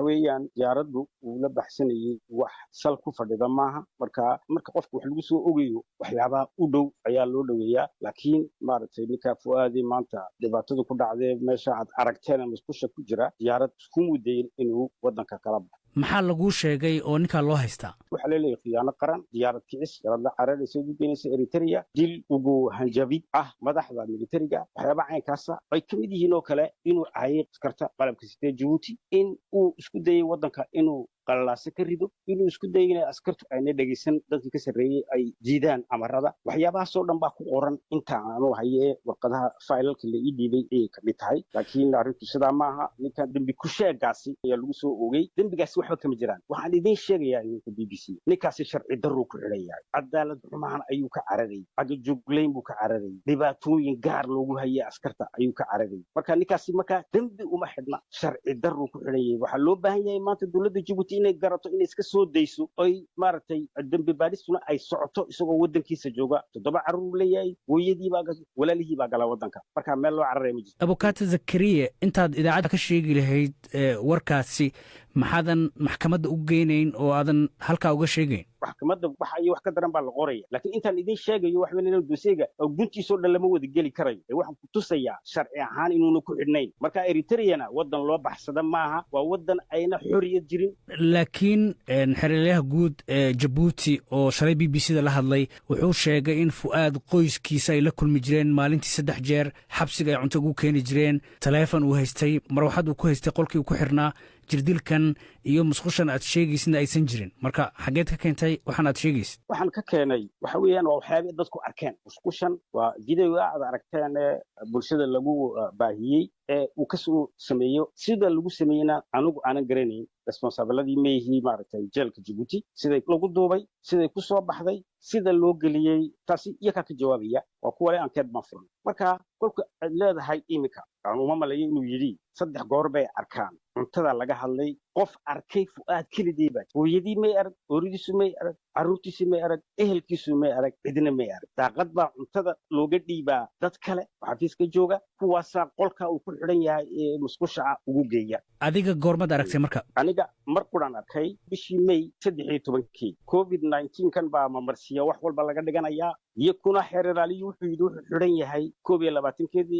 weeyaan diyaaraddu uu la baxsanayay wax sal ku fadhida maaha marka qofku wax lagu soo ogayo waxyaabaha u dhow ayaa loo dhoweeyaa laakiin maaragtay ninkaa fu'aadi maanta dhibaatada ku dhacdee meesha aad aragteen musqusha ku jira diyaarad isku mudayin inuu waddanka kala baxo maxaa laguu sheegay oo ninkaa loo haystaa waxaa leeleeyahay khiyaano qaran diyaarad kicis diyaarada cararaysa ugu geynaysa eritrea dil ugu hanjabid ah madaxda militariga waxyaabaha caynkaasa ay ka mid yihiin oo kale inuu caayiq karta qalabka sitee jabuuti in uu isku dayay waddanka inuu qalalaase ka rido inuu isku dayay inay askartu ayna dhegaysan dadkii ka sarreeyey ay diidaan amarada waxyaabahaasoo dhan baa ku qoran inta aanu hayee warqadaha failalka la ii dhiibay ayay ka mid tahay laakiin arrintu sidaa maaha ninkan dembi ku sheegaasi ayaa lagu soo oogay dembigaasi waxba kama jiraan waxaan idiin sheegayaa idinka b b c ninkaasi sharci darruu ku xidhan yahay cadaalad xumaan ayuu ka cararayay cagajuglayn buu ka cararayay dhibaatooyin gaar loogu hayay askarta ayuu ka cararayay marka ninkaasi markaa dembi uma xidhna sharci darruu ku xidhan yahay waxaa loo baahan yahay maanta dowladda jabuuti inay garato inay iska soo dayso oy maaragtay dembi baadhistuna ay socoto isagoo waddankiisa jooga 7 carruur leeyahay walaalihii baa gala waddanka marka meel loo cararaya ma jirto abukaata zakariye intaad idaacadda ka sheegi lahayd warkaasi maxaadan maxkamadda u geynayn oo aadan halkaa uga sheegayn maxkamadda waxa iyo wax ka daran baa la qoraya laakiin intaan idin sheegayo wax weyn dossier-ga guntiisoo dhan lama wada geli karayo waxaan ku tusayaa sharci ahaan inuuna ku xidhnayn marka eritreana waddan loo baxsada maaha waa waddan ayna xorriyad jirin laakiin xerelyaha guud ee jabuuti oo shalay b b c da la hadlay wuxuu sheegay in fu'aad qoyskiisa ay la kulmi jireen maalintii 3 jeer xabsiga ay cunto ugu keeni jireen taleefon uu haystay marwaxad uu ku haystay qolkii uu ku xirnaa jirdilkan iyo musqushan aad sheegaysidna aysan jirin marka xageed ka keentay waxaan aad sheegaysid waxaan ka keenay waxa weeyaan waa waxyaabay dadku arkeen musqushan waa videoga aad aragteen ee bulshada lagu baahiyey ee uu ka soo sameeyo sida lagu sameeyna anigu aanan garanayn responsabilitadii meeyihii maaragtay jeelka jabuuti siday lagu duubay siday ku soo baxday sida loo geliyey taasi iyakaa ka jawaabaya waa kuwa le ankeed baan furan marka kolka aad leedahay iminka aan uma malayo inuu yidhi 3 goor bay arkaan cuntada laga hadlay qof arkay fu'aad kelidii baa hooyadii may arag ooridiisu may arag carruurtiisu may arag ehelkiisu may arag cidina may arag daaqad baa cuntada looga dhiibaa dad kale xafiiska jooga kuwaasaa qolka uu ku xidhan yahay ee musqusha ugu geeya adiga goormad aragtay marka aniga mar quraan arkay bishii may 13 covid-19 kan baa mamarsiya wax walba laga dhiganayaa iyo kuna xeeralaaliyu wuxuu yidhi wuxuu xidhan yahay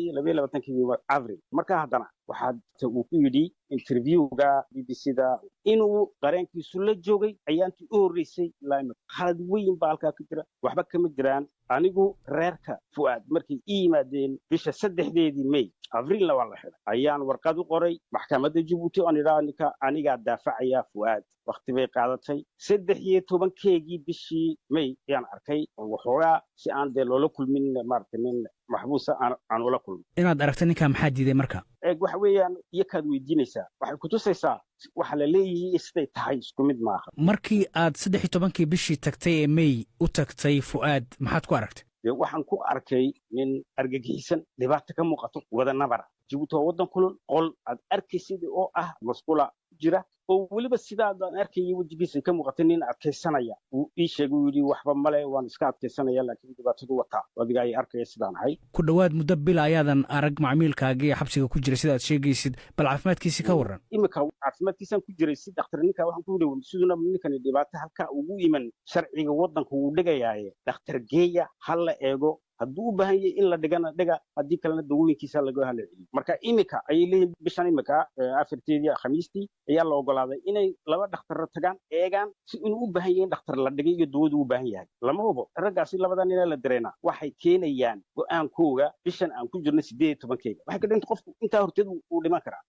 22 avril marka haddana waxaa uu ku yidhi interviewga b b c da inuu qareenkiisu la joogay ayaantii u horreysay ilaa khalad weyn baa halkaa ka jira waxba kama jiraan anigu reerka fu'aad markay ii yimaadeen bisha 3 may afrilna waa la xidhay ayaan warqad u qoray maxkamadda jabuuti oon idhaa ninka anigaa daafacaya fu'aad wakti bay qaadatay 13 bishii may ayaan arkay waxoogaa si aan dee loola kulmin maaragtay nin maxbuusa aan ula kulmin inaad aragta ninkaa maxaa diiday marka waxa weeyaan iyakaad weydiinaysaa waxay ku tusaysaa waxa la leeyihiin siday tahay isku mid maaha markii aad 13 bishii tagtay ee may u tagtay fu'aad maxaad ku aragtay waxaan ku arkay nin argagixisan dhibaato ka muuqato wada nabara jabuuti waa waddan kulul qol aad arkaysid oo ah masquula jira oo weliba sidaadaan arkayay wejigiisa ka muuqatay nin adkaysanaya uu ii sheegay uu yidhi waxba male waan iska adkaysanaya laakiin dhibaatadu wataa adiga ay arkaya sidaan ahay ku dhowaad muddo bil ayaadan arag macmiilkaagii xabsiga ku jira sidaad sheegaysid bal caafimaadkiisii ka warran iminka caafimaadkiisaan ku jiray si dhakhtar ninka waxaan ku yidhi siduna ninkani dhibaato halkaa ugu iman sharciga waddanka wuu dhigayaaye dhakhtar geeya ha la eego hadduu u baahan yahay in la dhigana dhiga haddii kalena dawooyinkiisa laga halceliyo marka iminka ayay leeyihin bishan iminka 4 khamiistii ayaa la ogolaaday inay 2 dhakhtarra tagaan eegaan si inuu u baahan yahay in dhakhtar la dhigay iyo dawadu u baahan yahay lama hubo raggaasi labadan inaa la dareena waxay keenayaan go'aankooga bishan aan ku jirno 18 waxay ka dhintay qofku intaa horteed uu dhiman karaa